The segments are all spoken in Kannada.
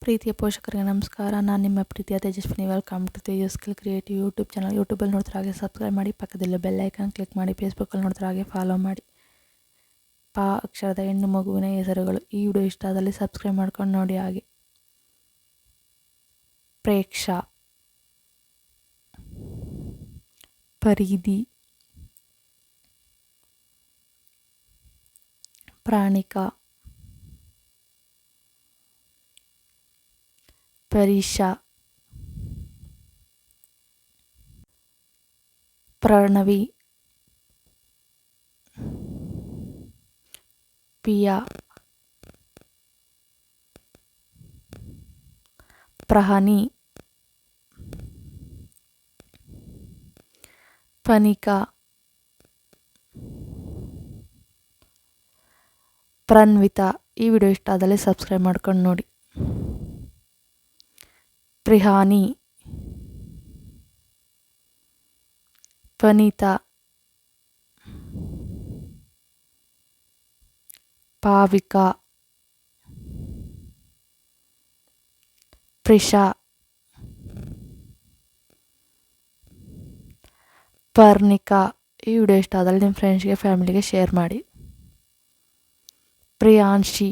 ಪ್ರೀತಿಯ ಪೋಷಕರಿಗೆ ನಮಸ್ಕಾರ. ನಾನು ನಿಮ್ಮ ಪ್ರೀತಿಯ Tejaswini. Welcome to Tejas skill creative YouTube channel. ಯೂಟ್ಯೂಬಲ್ಲಿ ನೋಡ್ತಾರೆ ಹಾಗೆ ಸಬ್ಸ್ಕ್ರೈಬ್ ಮಾಡಿ, ಪಕ್ಕದಲ್ಲಿ ಬೆಲ್ ಐಕಾನ್ ಕ್ಲಿಕ್ ಮಾಡಿ. ಫೇಸ್ಬುಕ್ಕಲ್ಲಿ ನೋಡ್ತಾರೆ ಹಾಗೆ ಫಾಲೋ ಮಾಡಿ. ಪಾ ಅಕ್ಷರದ ಹೆಣ್ಣು ಮಗುವಿನ ಹೆಸರುಗಳು. ಈ ವಿಡಿಯೋ ಇಷ್ಟ ಆದಲ್ಲಿ ಸಬ್ಸ್ಕ್ರೈಬ್ ಮಾಡ್ಕೊಂಡು ನೋಡಿ. ಹಾಗೆ ಪ್ರೇಕ್ಷಾ, ಪರಿಧಿ, ಪ್ರಾಣಿಕಾ, ಪರೀಕ್ಷಾ, ಪ್ರಣವಿ, ಪಿಯಾ, ಪ್ರಹನಿ, ಪನಿಕಾ, ಪ್ರನ್ವಿತಾ. ಈ ವಿಡಿಯೋ ಇಷ್ಟ ಆದಲ್ಲಿ ಸಬ್ಸ್ಕ್ರೈಬ್ ಮಾಡ್ಕೊಂಡು ನೋಡಿ. ಪ್ರಿಹಾನಿ, ಪನೀತಾ, ಪಾವಿಕಾ, ಪ್ರಿಷಾ, ಪರ್ಣಿಕಾ. ಈ ವಿಡಿಯೋ ಇಷ್ಟ ಆದಲ್ಲಿ ನಿಮ್ಮ ಫ್ರೆಂಡ್ಸ್ಗೆ, ಫ್ಯಾಮಿಲಿಗೆ ಶೇರ್ ಮಾಡಿ. ಪ್ರಿಯಾಂಶಿ,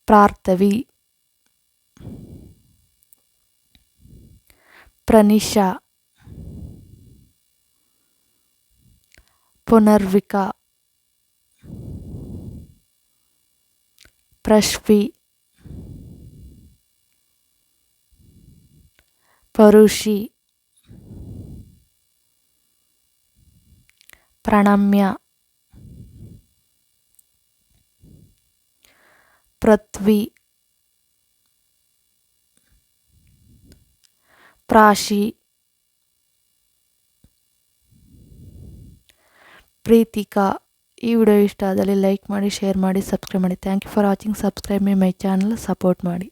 ಪ್ರಾರ್ಥವಿ, ಪ್ರನಿಷಾ, ಪುನರ್ವಿಕಾ, ಪ್ರಶ್ವಿ, ಪರುಷಿ, ಪ್ರಣಮ್ಯ, ಪೃಥ್ವಿ, ಪ್ರಾಶಿ, ಪ್ರೀತಿಕಾ. ಈ ವಿಡಿಯೋ ಇಷ್ಟ ಆದಲ್ಲಿ ಲೈಕ್ ಮಾಡಿ, ಶೇರ್ ಮಾಡಿ, ಸಬ್ಸ್ಕ್ರೈಬ್ ಮಾಡಿ. Thank you for watching. Subscribe my channel, support ಮಾಡಿ.